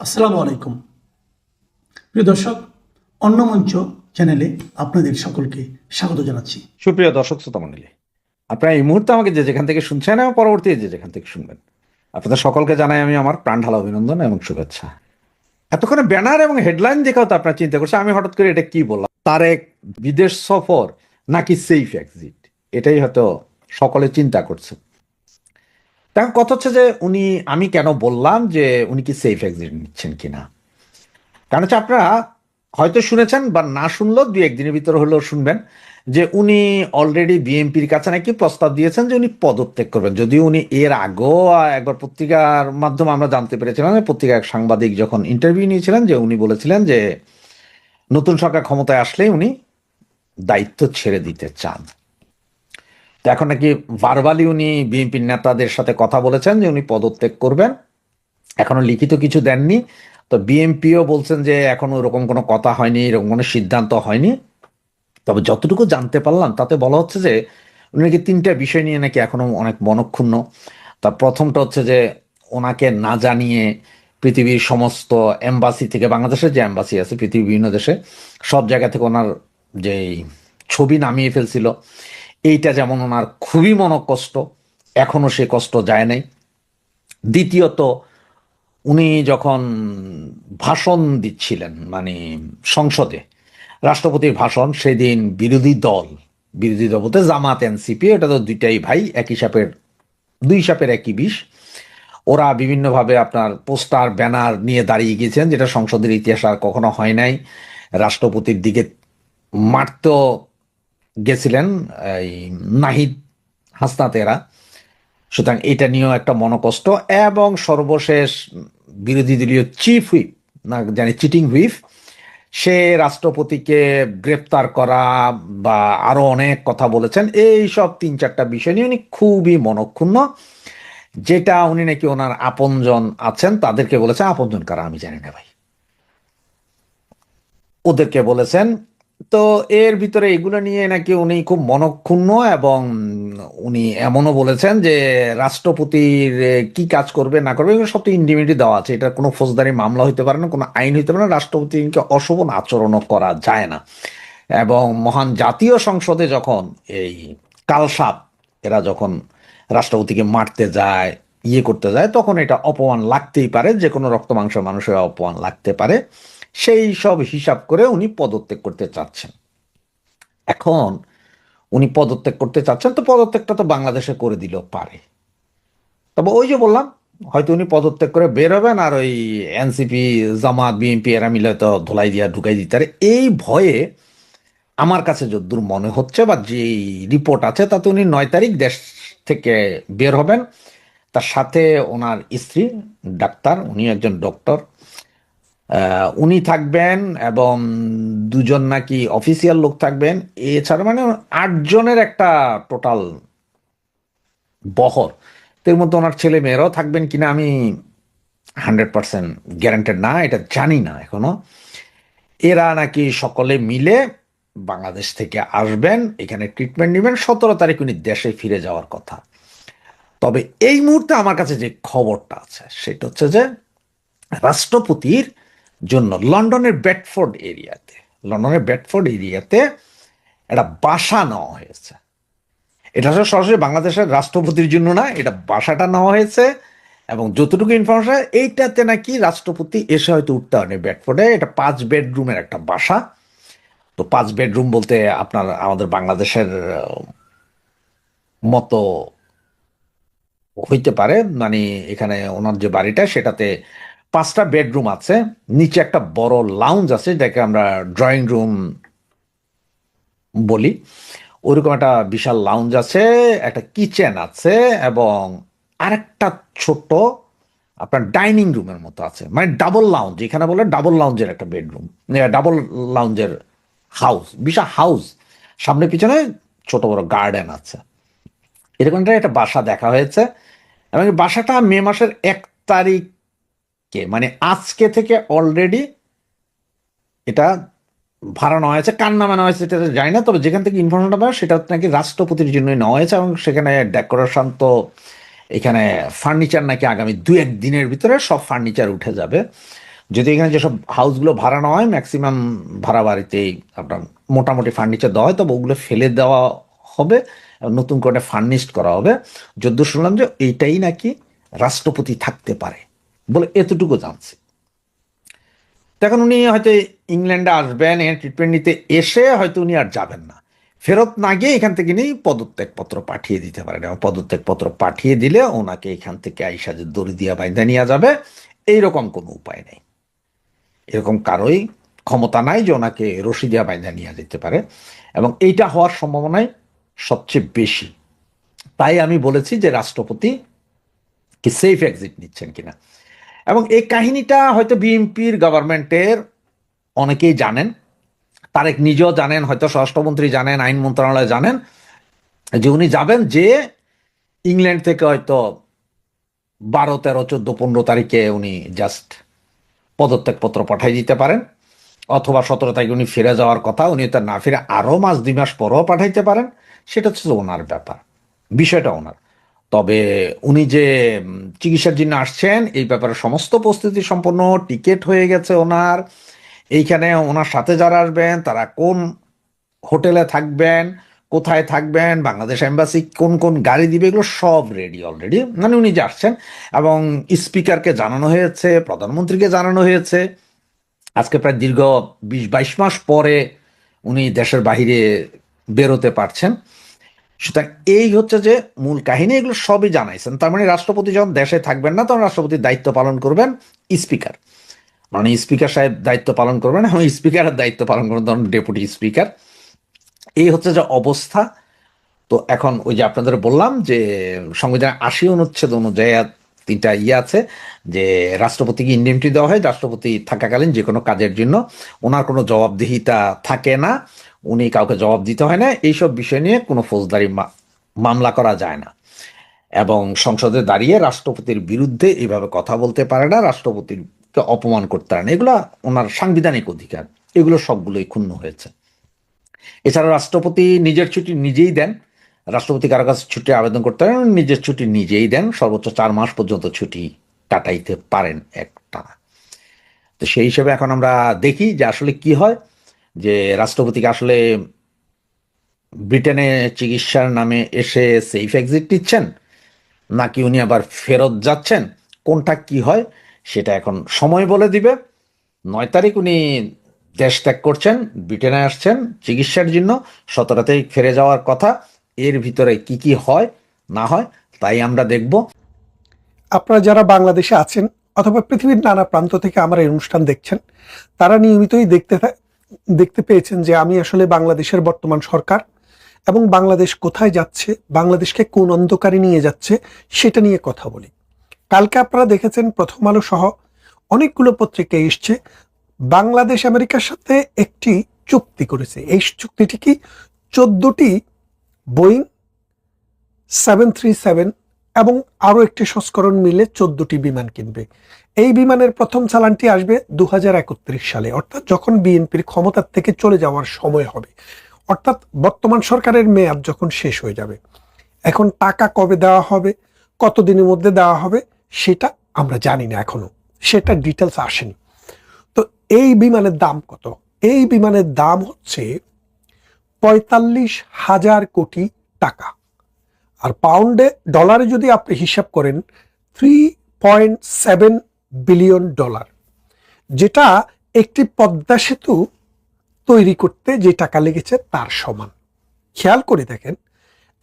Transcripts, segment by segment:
আসসালামু আলাইকুম প্রিয় দর্শক, অন্য মঞ্চ চ্যানেলে আপনাদের সকলকে স্বাগত জানাচ্ছি। সুপ্রিয় দর্শক শ্রোতা মণ্ডলী, আপনারা এই মুহূর্তে আমাকে যে যেখান থেকে শুনছেন এবং পরবর্তী যে যেখান থেকে শুনবেন, আপনাদের সকলকে জানাই আমি আমার প্রাণ ঢালা অভিনন্দন এবং শুভেচ্ছা। এতক্ষণে ব্যানার এবং হেডলাইন দেখাও তো আপনারা চিন্তা করছেন আমি হঠাৎ করে এটা কি বললাম, তারেক বিদেশ সফর নাকি সেফ এক্সিট, এটাই হয়তো সকলে চিন্তা করছে। এখন কথা হচ্ছে যে আমি কেন বললাম যে উনি কি সেফ এক্সিট নিচ্ছেন কিনা। কারণ হচ্ছে আপনারা হয়তো শুনেছেন বা না শুনলেও দুই একদিনের ভিতরে হলেও শুনবেন যে উনি অলরেডি বিএনপির কাছে নাকি প্রস্তাব দিয়েছেন যে উনি পদত্যাগ করবেন। যদিও উনি এর আগেও একবার পত্রিকার মাধ্যমে আমরা জানতে পেরেছিলাম, পত্রিকার এক সাংবাদিক যখন ইন্টারভিউ নিয়েছিলেন যে উনি বলেছিলেন যে নতুন সরকার ক্ষমতায় আসলেই উনি দায়িত্ব ছেড়ে দিতে চান। তো এখন নাকি ভার্বালি উনি বিএনপির নেতাদের সাথে কথা বলেছেন যে উনি পদত্যাগ করবেন, এখনো লিখিত কিছু দেননি। তো বিএনপিও বলছেন যে এখনো ওরকম কোনো কথা হয়নি, এরকম কোনো সিদ্ধান্ত হয়নি। তবে যতটুকু জানতে পারলাম তাতে বলা হচ্ছে যে উনি নাকি তিনটা বিষয় নিয়ে নাকি এখনো অনেক মনক্ষুণ্ণ। তার প্রথমটা হচ্ছে যে ওনাকে না জানিয়ে পৃথিবীর সমস্ত এম্বাসি থেকে, বাংলাদেশের যে এম্বাসি আছে পৃথিবীর বিভিন্ন দেশে, সব জায়গা থেকে ওনার যে ছবি নামিয়ে ফেলছিল, এইটা যেমন ওনার খুবই মনকষ্ট, এখনো সে কষ্ট যায় নাই। দ্বিতীয়ত, উনি যখন ভাষণ দিচ্ছিলেন মানে সংসদে রাষ্ট্রপতির ভাষণ, সেদিন বিরোধী দল বলতে জামাত এনসিপি, এটা তো দুইটাই ভাই, একই সাপের দুই সাপের একই বিষ। ওরা বিভিন্নভাবে আপনার পোস্টার ব্যানার নিয়ে দাঁড়িয়ে গিয়েছেন, যেটা সংসদের ইতিহাস আর কখনো হয় নাই। রাষ্ট্রপতির দিকে মারতেও গেছিলেন এই নাহিদ হাসনাত এরা। সুতরাং এটা নিয়েও একটা মনোকষ্ট। এবং সর্বশেষ বিরোধী দলীয় চিফ হুইপ, না জানি চিটিং হুইপ, সে রাষ্ট্রপতিকে গ্রেপ্তার করা বা আরো অনেক কথা বলেছেন। এই সব তিন চারটা বিষয় নিয়ে উনি খুবই মনক্ষুণ্ণ, যেটা উনি নাকি ওনার আপনজন আছেন তাদেরকে বলেছেন। আপনজন কারা আমি জানি না ভাই, ওদেরকে বলেছেন। তো এর ভিতরে এগুলো নিয়ে নাকি উনি খুব মনক্ষুণ্ণ, এবং উনি এমনও বলেছেন যে রাষ্ট্রপতির কি কাজ করবে না করবে এগুলো সব তো ইন্ডিমিটি দেওয়া আছে, এটা কোনো ফৌজদারি মামলা হইতে পারে না, কোনো আইন হইতে পারে না, রাষ্ট্রপতিকে অশোভন আচরণও করা যায় না। এবং মহান জাতীয় সংসদে যখন এই কালসাপ এরা যখন রাষ্ট্রপতিকে মারতে যায়, করতে যায়, তখন এটা অপমান লাগতেই পারে, যে কোনো রক্ত মাংস মানুষের অপমান লাগতে পারে। সেই সব হিসাব করে উনি পদত্যাগ করতে চাচ্ছেন। এখন উনি পদত্যাগ করতে চাচ্ছেন, তো পদত্যাগটা তো বাংলাদেশে করে দিলেও পারে। তবে ওই যে বললাম, হয়তো উনি পদত্যাগ করে বের হবেন, আর ওই এনসিপি জামাত বিএনপি এরা মিলে তো ধোলাই দিয়া ঢুকাই দিতে পারে। এই ভয়ে আমার কাছে যদ্দূর মনে হচ্ছে বা যে রিপোর্ট আছে তাতে উনি 9 তারিখ দেশ থেকে বের হবেন। তার সাথে ওনার স্ত্রী ডাক্তার, উনি একজন ডক্টর, উনি থাকবেন, এবং দুজন নাকি অফিসিয়াল লোক থাকবেন। এছাড়া মানে 8 জনের একটা টোটাল বহর। এর মধ্যে ওনার ছেলে মেয়েরাও থাকবেন কিনা আমি 100% গ্যারান্টেড না, এটা জানি না এখনো। এরা নাকি সকলে মিলে বাংলাদেশ থেকে আসবেন, এখানে ট্রিটমেন্ট নেবেন। 17 তারিখ উনি দেশে ফিরে যাওয়ার কথা। তবে এই মুহূর্তে আমার কাছে যে খবরটা আছে সেটা হচ্ছে যে রাষ্ট্রপতির জন্য লন্ডনের বেডফোর্ড এরিয়াতে একটা বাসা নেওয়া হয়েছে। এটা আসলে সরাসরি বাংলাদেশের রাষ্ট্রপতির জন্য না, এটা বাসাটা নেওয়া হয়েছে। এবং যতটুকু ইনফরমেশন, এইটাতে নাকি রাষ্ট্রপতি এসে হয়তো উঠতে পারেন বেডফোর্ডে। এটা 5 বেডরুমের একটা বাসা। তো 5 বেডরুম বলতে আপনার আমাদের বাংলাদেশের মতো হইতে পারে, মানে এখানে ওনার যে বাড়িটা সেটাতে 5টা বেডরুম আছে, নিচে একটা বড় লাউঞ্জ আছে যাকে আমরা ড্রয়িং রুম বলি, ওরকম একটা বিশাল লাউঞ্জ আছে, একটা কিচেন আছে, এবং আরেকটা ছোট আপনার ডাইনিং রুমের মতো আছে, মানে ডাবল লাউঞ্জ, এখানে বলে ডাবল লাউঞ্জের একটা বেডরুম, ডাবল লাউঞ্জের হাউস, বিশাল হাউস, সামনে পিছনে ছোট বড় গার্ডেন আছে। এরকম একটা বাসা দেখা হয়েছে। এবং এই বাসাটা মে মাসের 1 তারিখে, মানে আজকে থেকে অলরেডি এটা ভাড়া নেওয়া হয়েছে। কার নামে নেওয়া হয়েছে সেটা জানি না, তবে যেখান থেকে ইনফরমেশনটা পাওয়া সেটা নাকি রাষ্ট্রপতির জন্যই নেওয়া হয়েছে। এবং সেখানে ডেকোরেশন তো, এখানে ফার্নিচার নাকি আগামী 2-1 দিনের ভিতরে সব ফার্নিচার উঠে যাবে। যদি এখানে যেসব হাউসগুলো ভাড়া নেওয়া হয় ম্যাক্সিমাম ভাড়া বাড়িতেই আপনার মোটামুটি ফার্নিচার দেওয়া হয়, তবে ওগুলো ফেলে দেওয়া হবে, নতুন করে ফার্নিশড করা হবে। যদ্দূর শুনলাম যে এইটাই নাকি রাষ্ট্রপতি থাকতে পারে বলে, এতটুকু জানছি। এখন উনি হয়তো ইংল্যান্ডে আসবেন, এখানে ট্রিটমেন্ট নিতে, এসে হয়তো উনি আর যাবেন না, ফেরত না গিয়ে এখান থেকে নিয়ে পদত্যাগপত্র পাঠিয়ে দিতে পারেন, এবং পদত্যাগপত্র পাঠিয়ে দিলে ওনাকে এখান থেকে আইসা যে দড়ি দিয়া বাইন্ধা নিয়ে যাবে, এইরকম কোনো উপায় নেই। এরকম কারোই ক্ষমতা নাই যে ওনাকে রশি দিয়া বাইন্ধা নিয়ে যেতে পারে, এবং এইটা হওয়ার সম্ভাবনাই সবচেয়ে বেশি। তাই আমি বলেছি যে রাষ্ট্রপতি কি সেফ এক্সিট নিচ্ছেন কিনা। এবং এই কাহিনীটা হয়তো বিএনপির গভর্নমেন্টের অনেকেই জানেন, তারেক নিজেও জানেন, হয়তো স্বরাষ্ট্রমন্ত্রী জানেন, আইন মন্ত্রণালয় জানেন যে উনি যাবেন, যে ইংল্যান্ড থেকে হয়তো 12, 13, 14, 15 তারিখে উনি জাস্ট পদত্যাগপত্র পাঠিয়ে দিতে পারেন, অথবা 17 তারিখে উনি ফিরে যাওয়ার কথা, উনি তো না ফিরে আরও মাস 2 মাস পরেও পাঠাইতে পারেন। সেটা হচ্ছে ওনার ব্যাপার, বিষয়টা ওনার। তবে উনি যে চিকিৎসার জন্য আসছেন এই ব্যাপারে সমস্ত প্রস্তুতি সম্পন্ন, টিকিট হয়ে গেছে ওনার। এইখানে ওনার সাথে যারা আসবেন তারা কোন হোটেলে থাকবেন, কোথায় থাকবেন, বাংলাদেশ এম্বাসি কোন কোন গাড়ি দিবে, এগুলো সব রেডি অলরেডি। মানে উনি যে আসছেন, এবং স্পিকারকে জানানো হয়েছে, প্রধানমন্ত্রীকে জানানো হয়েছে। আজকে প্রায় দীর্ঘ 20-22 মাস পরে উনি দেশের বাহিরে বেরোতে পারছেন। সুতরাং এই হচ্ছে যে মূল কাহিনী, এগুলো সবই জানাইছেন। তার মানে রাষ্ট্রপতি যখন দেশে থাকবেন না, তখন রাষ্ট্রপতির দায়িত্ব পালন করবেন স্পিকার, মানে স্পিকার সাহেব দায়িত্ব পালন করবেন, এবং স্পিকারের দায়িত্ব পালন করবেন তখন ডেপুটি স্পিকার। এই হচ্ছে যে অবস্থা। তো এখন ওই যে আপনাদের বললাম যে সংবিধানের 80 অনুচ্ছেদ অনুযায়ী 3টা আছে, যে রাষ্ট্রপতিকে ইন্ডেমনিটি দেওয়া হয় রাষ্ট্রপতি থাকাকালীন যে কোনো কাজের জন্য, ওনার কোনো জবাবদিহিতা থাকে না, উনি কাউকে জবাব দিতে হয় না, এইসব বিষয় নিয়ে কোনো ফৌজদারি মামলা করা যায় না, এবং সংসদে দাঁড়িয়ে রাষ্ট্রপতির বিরুদ্ধে এইভাবে কথা বলতে পারে না, রাষ্ট্রপতিকে অপমান করতে পারে না, এগুলো ওনার সাংবিধানিক অধিকার। এগুলো সবগুলোই ক্ষুণ্ণ হয়েছে। এছাড়া রাষ্ট্রপতি নিজের ছুটি নিজেই দেন, রাষ্ট্রপতি কারো কাছে ছুটি আবেদন করতে পারেন, নিজের ছুটি নিজেই দেন, সর্বোচ্চ 4 মাস পর্যন্ত ছুটি কাটাইতে পারেন একটানা। তো সেই হিসেবে এখন আমরা দেখি যে আসলে কি হয়, যে রাষ্ট্রপতিকে আসলে ব্রিটেনে চিকিৎসার নামে এসে সেফ এক্সিট নিচ্ছেন, নাকি উনি আবার ফেরত যাচ্ছেন, কোনটা কি হয় সেটা এখন সময় বলে দিবে। 9 তারিখ উনি দেশ ত্যাগ করছেন, ব্রিটেনে আসছেন চিকিৎসার জন্য, 17 তারিখ ফিরে যাওয়ার কথা। এর ভিতরে কি কি হয় না হয় তাই আমরা দেখব। আপনারা যারা বাংলাদেশে আছেন অথবা পৃথিবীর নানা প্রান্ত থেকে আমার এই অনুষ্ঠান দেখছেন, তারা নিয়মিতই দেখতে পেয়েছেন যে আমি আসলে বাংলাদেশের বর্তমান সরকার এবং বাংলাদেশ কোথায় যাচ্ছে, বাংলাদেশকে কোন অন্ধকারে নিয়ে যাচ্ছে সেটা নিয়ে কথা বলি। কালকে আপনারা দেখেছেন প্রথম আলো সহ অনেকগুলো পত্রিকায় এসছে বাংলাদেশ আমেরিকার সাথে একটি চুক্তি করেছে। এই চুক্তিটি কি 14টি বোয়িং 737 এবং আরো একটি সংস্করণ মিলে 14টি বিমান কিনবে। এই বিমানের প্রথম চালানটি আসবে 2031 সালে, অর্থাৎ যখন বিএনপির ক্ষমতার থেকে চলে যাওয়ার সময় হবে, অর্থাৎ বর্তমান সরকারের মেয়াদ যখন শেষ হয়ে যাবে। এখন টাকা কবে দেওয়া হবে, কতদিনের মধ্যে দেওয়া হবে সেটা আমরা জানি না এখনো, সেটা ডিটেলস আসেনি। তো এই বিমানের দাম কত? এই বিমানের দাম হচ্ছে 45,000 কোটি টাকা। আর পাউন্ডে ডলারে যদি আপনি হিসাব করেন 3.7 বিলিয়ন ডলার, যেটা একটি পদ্মা সেতু তৈরি করতে যে টাকা লেগেছে তার সমান। খেয়াল করে দেখেন,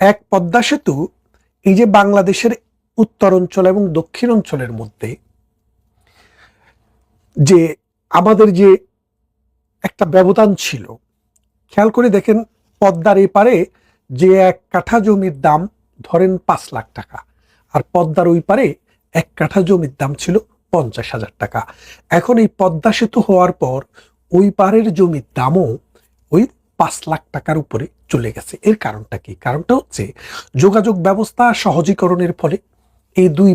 এক পদ্মা সেতু, এই যে বাংলাদেশের উত্তর অঞ্চল এবং দক্ষিণ অঞ্চলের মধ্যে যে আমাদের যে একটা ব্যবধান ছিল, খেয়াল করে দেখেন পদ্মার এপারে যে 1 কাঠা জমির দাম ধরেন 5 লাখ টাকা, আর পদ্মার ওই পারে 1 কাঠা জমির দাম ছিল 50,000 টাকা। এখন এই পদ্মা সেতু হওয়ার পর ওই পারের জমির দামও ওই 5 লাখ টাকার উপরে চলে গেছে। এর কারণটা কি? কারণটা হচ্ছে যোগাযোগ ব্যবস্থা সহজীকরণের ফলে এই দুই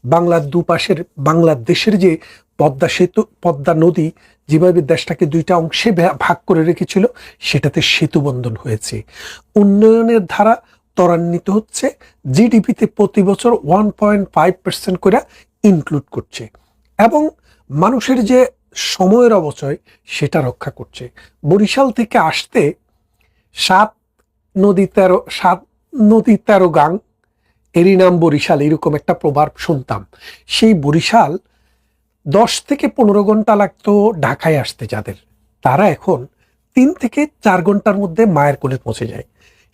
বাংলার দুপাশের বাংলাদেশের যে পদ্মা সেতু, পদ্মা নদী যেভাবে দেশটাকে 2টা অংশে ভাগ করে রেখেছিল, সেটাতে সেতু বন্ধন হয়েছে। উন্নয়নের ধারা ত্বরান্বিত হচ্ছে, জিডিপিতে প্রতি বছর 1.5% করে ইনক্লুড করছে, এবং মানুষের যে সময়ের অবচয় সেটা রক্ষা করছে। বরিশাল থেকে আসতে 7 নদী 13 গাং, এরই নাম বরিশাল, এরকম একটা প্রবাদ শুনতাম। সেই বরিশাল 10 থেকে 15 ঘন্টা লাগতো ঢাকায় আসতে যাদের, তারা এখন 3 থেকে 4 ঘন্টার মধ্যে মায়ের কোলে পৌঁছে যায়।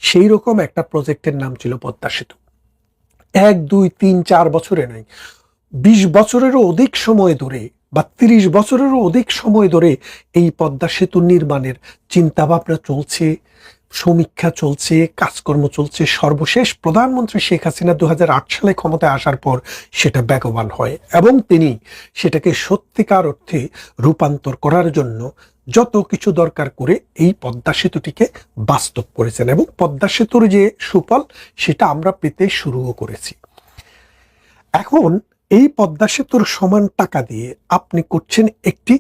সেই রকম একটা প্রজেক্টের নাম ছিল পদ্মা সেতু। 1, 2, 3, 4 বছরে নয়, 20 বছরেরও অধিক সময় ধরে বা 30 বছরেরও অধিক সময় ধরে এই পদ্মা সেতু নির্মাণের চিন্তাভাবনা চলছে, সমীক্ষা চলছে, কাজকর্ম চলছে। সর্বশেষ প্রধানমন্ত্রী শেখ হাসিনা 2008 সালে ক্ষমতায় আসার পর সেটা বেগবান হয় এবং তিনি সেটাকে সত্যিকার অর্থে রূপান্তর করার জন্য যত কিছু দরকার করে এই পদ্মা সেতুটিকে বাস্তব করেছেন এবং পদ্মা সেতুর যে সুফল সেটা আমরা পেতে শুরুও করেছি। এখন এই পদ্মা সেতুর সমান টাকা দিয়ে আপনি করছেন একটি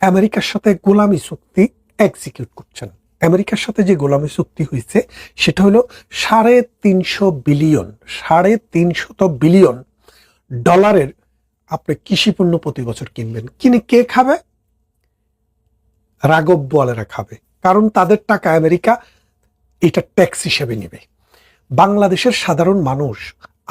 আমেরিকার সাথে গোলামি চুক্তি এক্সিকিউট করছেন। আমেরিকার সাথে যে গোলামি চুক্তি হয়েছে সেটা হলো 350 বিলিয়ন ডলারের আপনি কৃষি পণ্য প্রতি বছর কিনবেন। কিনে কে খাবে? রাঘব বোয়ালেরা খাবে, কারণ তাদের টাকা আমেরিকা এটা ট্যাক্স হিসেবে নেবে। বাংলাদেশের সাধারণ মানুষ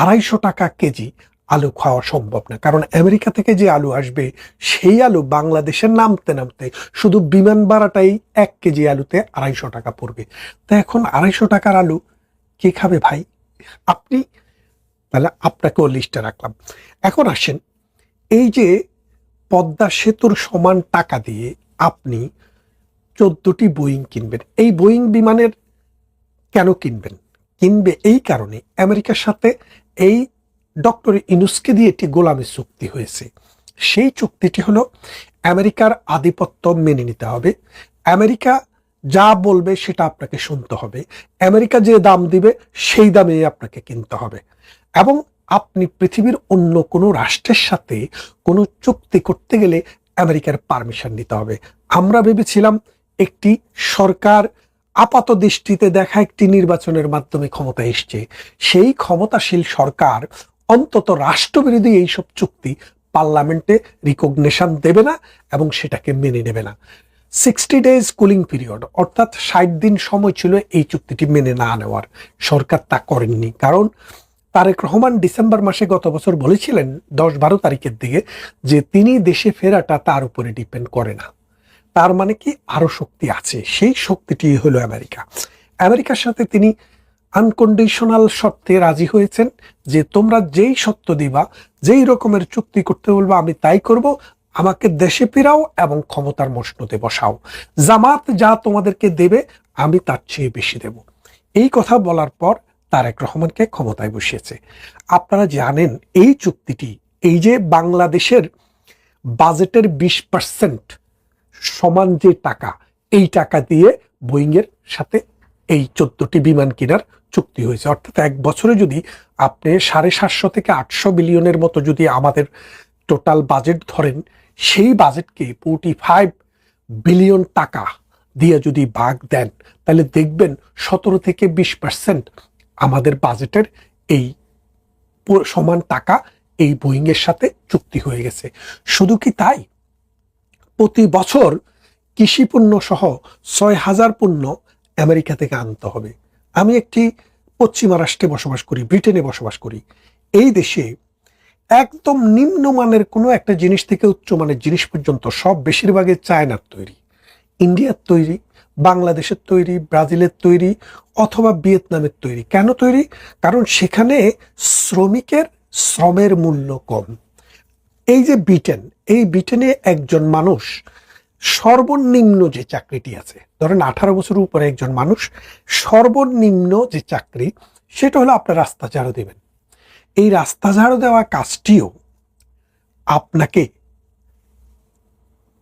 250 টাকা কেজি আলু খাওয়া সম্ভব না, কারণ আমেরিকা থেকে যে আলু আসবে সেই আলু বাংলাদেশের নামতে নামতে শুধু বিমান ভাড়াটাই 1 কেজি আলুতে 250 টাকা পড়বে। তা এখন 250 টাকার আলু কে খাবে ভাই? আপনি, তাহলে আপনাকেও লিস্টে রাখলাম। এখন আসেন, এই যে পদ্মা সেতুর সমান টাকা দিয়ে আপনি 14টি বোয়িং কিনবেন। এই বোয়িং বিমানের কেন কিনবেন? কিনবে এই কারণে আমেরিকার সাথে এই ডক্টর ইউনূসকে দিয়ে একটি গোলামি চুক্তি হয়েছে। সেই চুক্তিটি হলো আমেরিকার আধিপত্য মেনে নিতে হবে, আমেরিকা যা বলবে সেটা আপনাকে শুনতে হবে, আমেরিকা যে দাম দিবে সেই দামে আপনাকে কিনতে হবে এবং আপনি পৃথিবীর অন্য কোনো রাষ্ট্রের সাথে কোনো চুক্তি করতে গেলে আমেরিকার পারমিশন নিতে হবে। আমরা ভেবেছিলাম একটি সরকার আপাত দৃষ্টিতে দেখা একটি নির্বাচনের মাধ্যমে ক্ষমতা এসছে, সেই ক্ষমতাশীল সরকার অন্তত রাষ্ট্রবিরোধী এইসব চুক্তি পার্লামেন্টে রিকগনিশন দেবে না এবং সেটাকে মেনে নেবে না। 60 ডেজ কুলিং পিরিয়ড, অর্থাৎ 60 দিন সময় ছিল এই চুক্তিটি মেনে না নেওয়ার। সরকার তা করেননি, কারণ তারেক রহমান ডিসেম্বর মাসে গত বছর বলেছিলেন 10-12 তারিখের দিকে যে তিনি দেশে ফেরাটা তার উপরে ডিপেন্ড করে না। তার মানে কি আরো শক্তি আছে, সেই শক্তিটি হলো আমেরিকা। আমেরিকার সাথে তিনি আনকন্ডিশনাল শর্তে রাজি হয়েছেন যে তোমরা যেই সত্য দিবা, যেই রকমের চুক্তি করতে বলবো আমি তাই করব, আমাকে দেশে ফেরাও এবং ক্ষমতার মসনদে বসাও, জামাত যা তোমাদেরকে দেবে আমি তার চেয়ে বেশি দেব। এই কথা বলার পর তারেক রহমানকে ক্ষমতায় বসিয়েছে। আপনারা জানেন এই চুক্তিটি, এই যে বাংলাদেশের বাজেটের 20% সমান যে টাকা, এই টাকা দিয়ে বোয়িং এর সাথে এই 14টি বিমান কেনার চুক্তি হয়েছে। অর্থাৎ 1 বছরে যদি আপনি 750 থেকে 800 বিলিয়নের মতো যদি আমাদের টোটাল বাজেট ধরেন, সেই বাজেটকে 45 বিলিয়ন টাকা দিয়ে যদি ভাগ দেন, তাহলে দেখবেন 17 থেকে 20% আমাদের বাজেটের এই সমান টাকা এই বোয়িং এর সাথে চুক্তি হয়ে গেছে। শুধু কি তাই, প্রতি বছর কৃষি পণ্য সহ 6000 পণ্য আমেরিকা থেকে আনতে হবে। আমি একটি পশ্চিমা রাষ্ট্রে বসবাস করি, ব্রিটেনে বসবাস করি। এই দেশে একদম নিম্নমানের কোনো একটা জিনিস থেকে উচ্চমানের জিনিস পর্যন্ত সব বেশিরভাগই চায়নার তৈরি, ইন্ডিয়ার তৈরি, বাংলাদেশের তৈরি, ব্রাজিলের তৈরি অথবা ভিয়েতনামের তৈরি। কেন তৈরি? কারণ সেখানে শ্রমিকের শ্রমের মূল্য কম। এই যে ব্রিটেন, এই ব্রিটেনে একজন মানুষ সর্বনিম্ন যে চাকরিটি আছে, ধরেন 18 বছর উপরে একজন মানুষ সর্বনিম্ন যে চাকরি সেটা হলো আপনার রাস্তা ঝাড়ু দেবেন। এই রাস্তা ঝাড়ু দেওয়া কাজটিও আপনাকে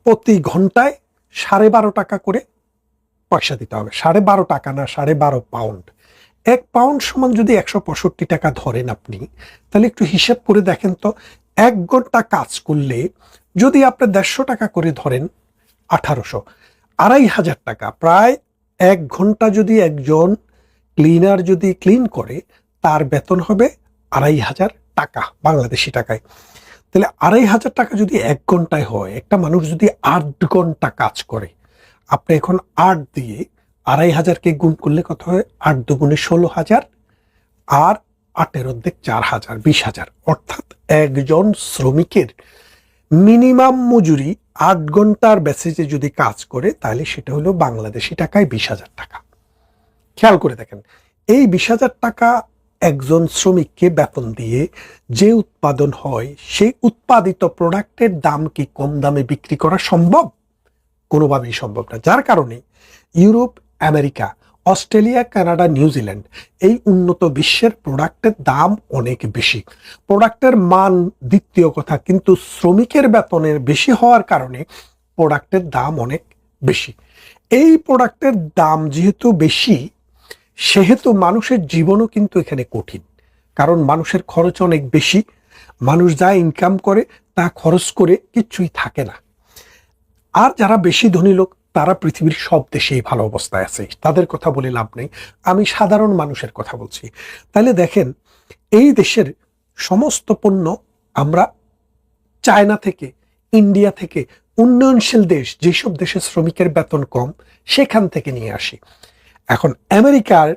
প্রতি ঘন্টায় 12.5 টাকা করে পয়সা দিতে হবে। 12.5 টাকা না, 12.5 পাউন্ড। 1 পাউন্ড সমান যদি 165 টাকা ধরেন আপনি, তাহলে একটু হিসাব করে দেখেন তো, 1 ঘন্টা কাজ করলে যদি আপনি 150 টাকা করে ধরেন, 1800, 2500 টাকা, প্রায় 1 ঘন্টা যদি একজন ক্লিনার যদি ক্লিন করে তার বেতন হবে 2500 টাকা বাংলাদেশি টাকায়। তাহলে 2,500 টাকা যদি 1 ঘন্টায় হয়, একটা মানুষ যদি 8 ঘন্টা কাজ করে, আপনি এখন 8 দিয়ে 2,500কে গুণ করলে কত হয়? 8 দুগুণে 16,000, আর 8-এর অর্ধেক 4,000, 20,000। অর্থাৎ একজন শ্রমিকের মিনিমাম মজুরি 8 ঘন্টার বেসিসে যদি কাজ করে, তাহলে সেটা হলো বাংলাদেশি টাকায় 20,000 টাকা। খেয়াল করে দেখেন, এই 20,000 টাকা একজন শ্রমিককে বেতন দিয়ে যে উৎপাদন হয়, সেই উৎপাদিত প্রোডাক্টের দাম কি কম দামে বিক্রি করা সম্ভব? কোনোভাবেই সম্ভব না। যার কারণে Europe, America, Australia, Canada, New Zealand, এই উন্নত বিশ্বের প্রোডাক্টের দাম অনেক বেশি। প্রোডাক্টের মান দ্বিতীয় কথা, কিন্তু শ্রমিকের বেতনের বেশি হওয়ার কারণে প্রোডাক্টের দাম অনেক বেশি। এই প্রোডাক্টের দাম যেহেতু বেশি, সেহেতু মানুষের জীবনও কিন্তু এখানে কঠিন, কারণ মানুষের খরচ অনেক বেশি। মানুষ যা ইনকাম করে তা খরচ করে কিচ্ছুই থাকে না। আর যারা বেশি ধনী লোক, তারা পৃথিবীর সব দেশেই ভালো অবস্থায় আছে, তাদের কথা বলে লাভ নেই, আমি সাধারণ মানুষের কথা বলছি। তাহলে দেখেন, এই দেশের সমস্ত পণ্য আমরা চায়না থেকে, ইন্ডিয়া থেকে, উন্নয়নশীল দেশ, যেসব দেশে শ্রমিকের বেতন কম, সেখান থেকে নিয়ে আসি। এখন আমেরিকার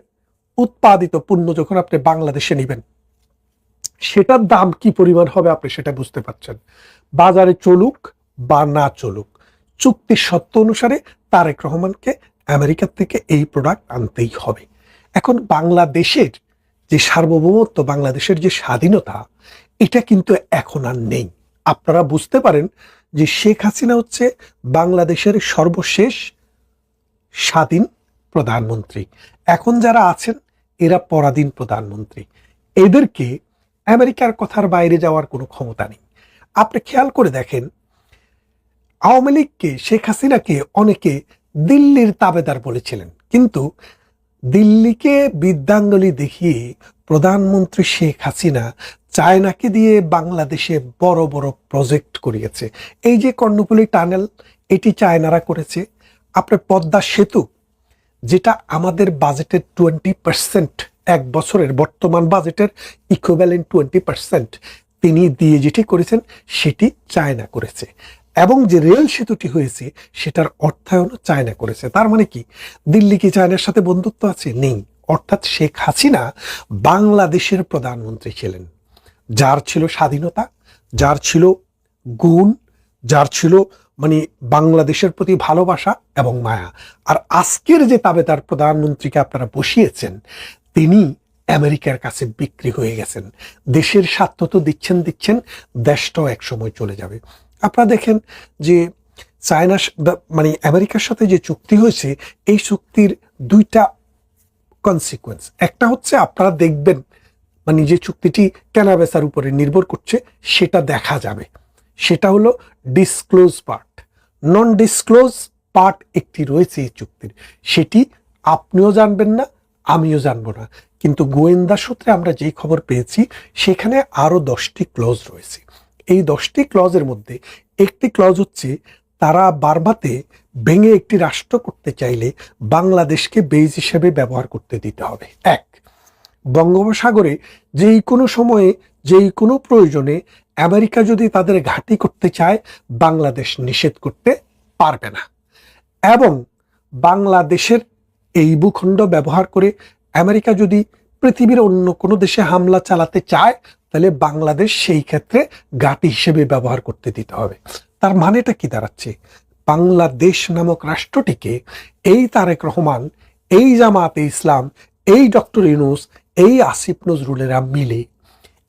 উৎপাদিত পণ্য যখন আপনি বাংলাদেশে নেবেন, সেটার দাম কি পরিমাণ হবে আপনি সেটা বুঝতে পারছেন। বাজারে চলুক বা না চলুক, চুক্তির শর্ত অনুসারে তারেক রহমানকে আমেরিকা থেকে এই প্রোডাক্ট আনতেই হবে। এখন বাংলাদেশের যে সার্বভৌমত্ব, বাংলাদেশের যে স্বাধীনতা, এটা কিন্তু এখন আর নেই। আপনারা বুঝতে পারেন যে শেখ হাসিনা হচ্ছে বাংলাদেশের সর্বশেষ স্বাধীন প্রধানমন্ত্রী। এখন যারা আছেন এরা পরাধীন প্রধানমন্ত্রী। এদেরকে আমেরিকার কথার বাইরে যাওয়ার কোনো ক্ষমতা নেই। আপনি খেয়াল করে দেখেন, আওয়ামী লীগকে, শেখ হাসিনাকে অনেকে দিল্লির তাবেদার বলেছিলেন, কিন্তু দিল্লিকে বিদ্যাঙ্গুলি দেখিয়ে প্রধানমন্ত্রী শেখ হাসিনা চায়নাকে দিয়ে বাংলাদেশে বড় বড় প্রজেক্ট করিয়েছে। এই যে কর্ণফুলী টানেল, এটি চায়নারা করেছে। আপনার পদ্মা সেতু, যেটা আমাদের বাজেটের 20%, এক বছরের বর্তমান বাজেটের ইকুইভ্যালেন্ট 20% তিনি দিয়ে যেটি করেছেন, সেটি চায়না করেছে। এবং যে রেল সেতুটি হয়েছে, সেটার অর্থায়ন চায়না করেছে। তার মানে কি, দিল্লি কি চায়নার সাথে বন্ধুত্ব আছে? নেই। অর্থাৎ শেখ হাসিনা বাংলাদেশের প্রধানমন্ত্রী ছিলেন, যার ছিল স্বাধীনতা, যার ছিল গুণ, যার ছিল মানে বাংলাদেশের প্রতি ভালোবাসা এবং মায়া। আর আজকের যে তাবেদার প্রধানমন্ত্রীকে আপনারা বসিয়েছেন, তিনি আমেরিকার কাছে বিক্রি হয়ে গেছেন। দেশের স্বার্থ তো দিচ্ছেন, দেশটাও একসময় চলে যাবে। আপনারা দেখেন যে চায়না মানে আমেরিকার সাথে যে চুক্তি হয়েছে, এই চুক্তির দুইটা কনসিকুয়েন্স। একটা হচ্ছে, আপনারা দেখবেন মানে যে চুক্তিটি কেনাবেচার উপরে নির্ভর করছে, সেটা দেখা যাবে। সেটা হলো ডিসক্লোজ পার্ট, নন ডিসক্লোজ পার্ট একটি রয়েছে এই চুক্তির, সেটি আপনিও জানবেন না, আমিও জানবো না। কিন্তু গোয়েন্দা সূত্রে আমরা যেই খবর পেয়েছি, সেখানে আরো 10টি ক্লজ রয়েছে। এই 10টি ক্লজের মধ্যে একটি ক্লজ হচ্ছে, তারা বারবাতে ভেঙে একটি রাষ্ট্র করতে চাইলে বাংলাদেশকে বেজ হিসেবে ব্যবহার করতে দিতে হবে। এক, বঙ্গোপসাগরে যেই কোনো সময়ে, যেই কোনো প্রয়োজনে আমেরিকা যদি তাদের ঘাঁটি করতে চায়, বাংলাদেশ নিষেধ করতে পারবে না। এবং বাংলাদেশের এই ভূখণ্ড ব্যবহার করে আমেরিকা যদি পৃথিবীর অন্য কোনো দেশে হামলা চালাতে চায়, তাহলে বাংলাদেশ সেই ক্ষেত্রে ঘাঁটি হিসেবে ব্যবহার করতে দিতে হবে। তার মানেটা কি দাঁড়াচ্ছে? বাংলাদেশ নামক রাষ্ট্রটিকে এই তারেক রহমান, এই জামাতে ইসলাম, এই ডক্টর ইউনূস, এই আসিফ নজরুলেরা মিলে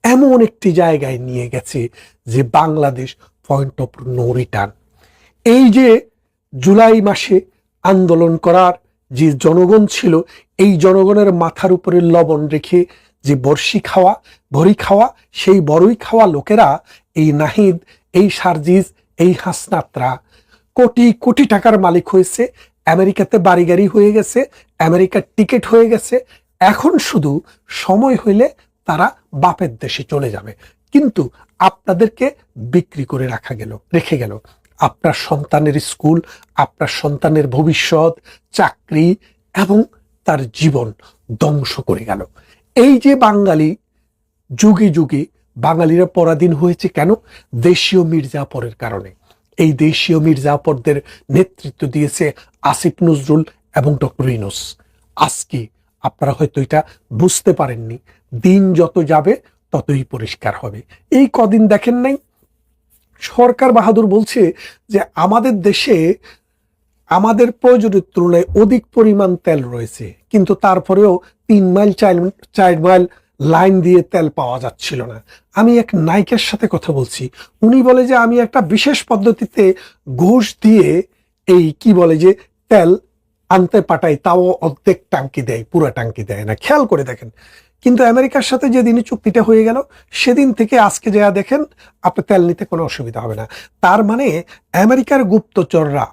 এমন একটি জায়গায় নিয়ে গেছে যে Bangladesh point of no return. এই যে জুলাই মাসে আন্দোলন করার যে জনগণ ছিল, এই জনগণের মাথার উপরে লবণ রেখে যে বর্ষি খাওয়া, ভরি খাওয়া, সেই বড়ই খাওয়া লোকেরা, এই নাহিদ, এই সার্জিস, এই হাসনাতরা কোটি কোটি টাকার মালিক হয়েছে, আমেরিকাতে বাড়ি গাড়ি হয়ে গেছে, আমেরিকার টিকিট হয়ে গেছে। এখন শুধু সময় হইলে তারা বাপের দেশে চলে যাবে, কিন্তু আপনাদেরকে বিক্রি করে রেখে গেল। আপনার সন্তানের স্কুল, আপনার সন্তানের ভবিষ্যৎ, চাকরি এবং তার জীবন ধ্বংস করে গেল। এই যে বাঙালি যুগে যুগে বাঙালিরা পরাধীন হয়েছে কেন? দেশীয় মির্জাফরের কারণে। এই দেশীয় মির্জাফরদের নেতৃত্ব দিয়েছে আসিফ নজরুল এবং ডক্টর ইউনূস। আজকে আপনারা হয়তো এটা বুঝতে পারেননি, দিন যত যাবে ততই পরিষ্কার হবে। এই কদিন দেখেন নাই সরকার বাহাদুর বলছে যে আমাদের দেশে আমাদের প্রয়োজনের তুলনায় অধিক পরিমাণ তেল রয়েছে, কিন্তু তারপরেও 3 মাইল 4 মাইল লাইন দিয়ে তেল পাওয়া যাচ্ছিল না। আমি এক নায়িকার সাথে কথা বলছি, উনি বলে যে আমি একটা বিশেষ পদ্ধতিতে ঘুষ দিয়ে এই কি বলে যে তেল আনতে পাঠাই, তাও অর্ধেক টাঙ্কি দেয়, পুরো টাঙ্কি দেয় না। খেয়াল করে দেখেন। কিন্তু আমেরিকার সাথে যেদিনই চুক্তিটা হয়ে গেল সেদিন থেকে আজকে যা দেখেন আপনি তেল নিতে কোনো অসুবিধা হবে না। তার মানে আমেরিকার গুপ্তচররা,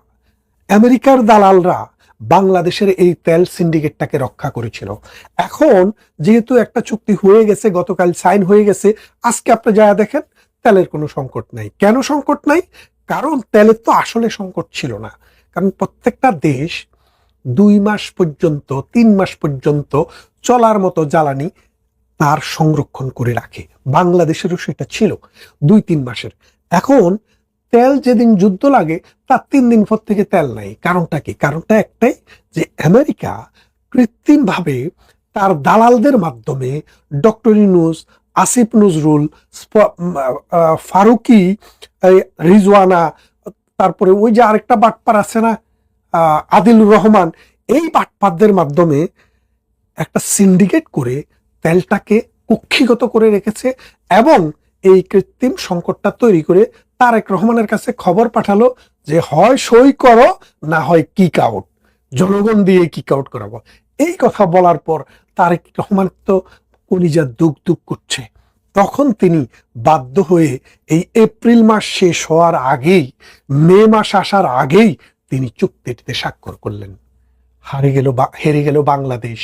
আমেরিকার দালালরা বাংলাদেশের এই তেল সিন্ডিকেটটাকে রক্ষা করেছিল। এখন যেহেতু একটা চুক্তি হয়ে গেছে, গতকাল সাইন হয়ে গেছে, আজকে আপনি যা দেখেন তেলের কোনো সংকট নাই। কেন সংকট নাই? কারণ তেলের তো আসলে সংকট ছিল না। কারণ প্রত্যেকটা দেশ 2 মাস পর্যন্ত 3 মাস পর্যন্ত চলার মতো জ্বালানি তার সংরক্ষণ করে রাখে। বাংলাদেশেরও সেটা ছিল 2-3 মাসের। এখন তেল যেদিন যুদ্ধ লাগে তার 3 দিন পর থেকে তেল নাই। কারণটা কি? কারণটা একটাই, যে আমেরিকা কৃত্রিমভাবে তার দালালদের মাধ্যমে ডক্টর ইউনূস, আসিফ নজরুল, ফারুকি, রিজওয়ানা, তারপরে ওই যে আরেকটা বাটপার আছে না, আদিলুর রহমান, এই বাটপারদের মাধ্যমে একটা সিন্ডিকেট করে তেলটাকে কুক্ষিগত করে রেখেছে এবং এই কৃত্রিম সংকটটা তৈরি করে তারেক রহমানের কাছে খবর পাঠালো যে হয় সই করো, না হয় কিক আউট, জনগণ দিয়ে কিক আউট করাবো। এই কথা বলার পর তারেক রহমান তো কলিজা দুক দুক করছে। তখন তিনি বাধ্য হয়ে এই এপ্রিল মাস শেষ হওয়ার আগেই, মে মাস আসার আগেই তিনি চুক্তিটিতে স্বাক্ষর করলেন। হেরে গেল বাংলাদেশ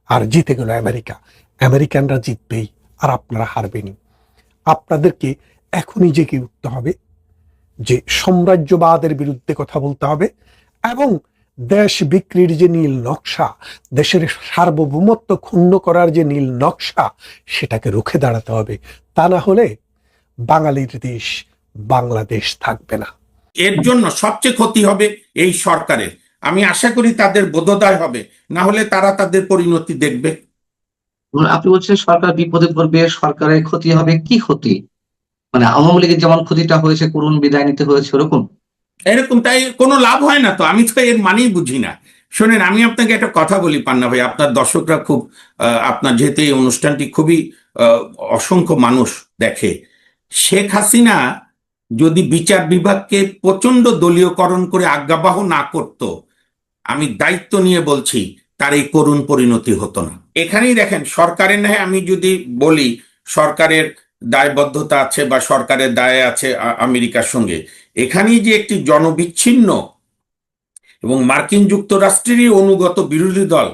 আর জিতে গেল আমেরিকা। আমেরিকানরা জিতবেই আর আপনারা হারবেনই। আপনাদেরকে এখনই জেগে উঠতে হবে, যে সাম্রাজ্যবাদের বিরুদ্ধে কথা বলতে হবে এবং দেশ বিক্রির যে নীল নকশা, দেশের সার্বভৌমত্ব ক্ষুণ্ণ করার যে নীল নকশা, সেটাকে রুখে দাঁড়াতে হবে। তা না হলে বাঙালির দেশ বাংলাদেশ থাকবে না। এর জন্য সবচেয়ে ক্ষতি হবে এই সরকারের। আমি আশা করি তাদের বোধোদয় হবে, না হলে তারা তাদের পরিণতি দেখবে। আপনি বলছেন সরকার বিপদে পড়বে, সরকারের ক্ষতি হবে। কি ক্ষতি? মানে আওয়ামী লীগের যেমন ক্ষতিটা হয়েছে, করুণ বিদায় নিতে হয়েছে, ওরকম? এরকম তাই কোনো লাভ হয় না তো। আমি তো এর মানেই বুঝি না। শোনেন, আমি আপনাকে একটা কথা বলি পান্না ভাই, আপনার দর্শকরা খুব আপনার যেহেতু এই অনুষ্ঠানটি খুবই অসংখ্য মানুষ দেখে, শেখ হাসিনা যদি বিচার বিভাগকে প্রচন্ড দলীয়করণ করে আজ্ঞাবহ না করত, আমি দায়িত্ব নিয়ে বলছি তার এই করুণ পরিণতি হতো না। এখানেই দেখেন সরকারের, নয় আমি যদি বলি সরকারের দায়বদ্ধতা আছে বা সরকারের দায় আছে আমেরিকার সঙ্গে, এখানেই যে একটি জনবিচ্ছিন্ন এবং মার্কিন যুক্তরাষ্ট্রেরই অনুগত বিরোধী দল,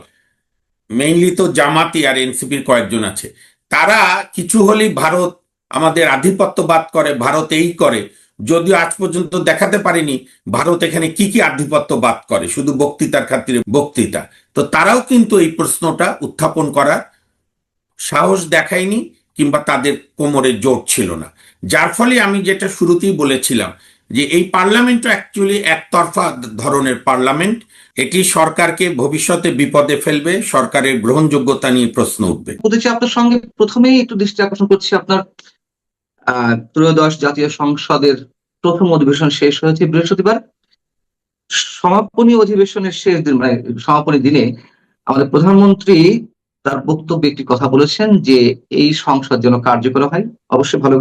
মেইনলি তো জামাতি আর এনসিপির কয়েকজন আছে, তারা কিছু হলেই ভারত আমাদের আধিপত্যবাদ করে, ভারত এই করে, যদিও আজ পর্যন্ত দেখাতে পারেনি ভারত এখানে কি কি আধিপত্যবাদ করে, শুধু বক্তৃতার খাতিরে বক্তৃতা। তো তারাও কিন্তু এই প্রশ্নটা উত্থাপন করার সাহস দেখায়নি কিংবা তাদের কোমরে জোর ছিল না। যার ফলে আমি যেটা শুরুতেই বলেছিলাম যে এই পার্লামেন্টও অ্যাকচুয়ালি একতরফা ধরনের পার্লামেন্ট। এটি সরকারকে ভবিষ্যতে বিপদে ফেলবে, সরকারের গ্রহণযোগ্যতা নিয়ে প্রশ্ন উঠবে। বলছি আপনার সঙ্গে প্রথমেই একটু দৃষ্টি আকর্ষণ করছি, আপনার ত্রয়োদশ জাতীয় সংসদের প্রথম অধিবেশন শেষ হয়েছে বৃহস্পতিবার। সমাপনী অধিবেশনের শেষ দিন, মানে সমাপনী দিনে আমাদের প্রধানমন্ত্রী তার বক্তব্যে একটি কথা বলেছেন যে এই সংসদ যেন কার্যকর হয়। অবশ্যই ভালো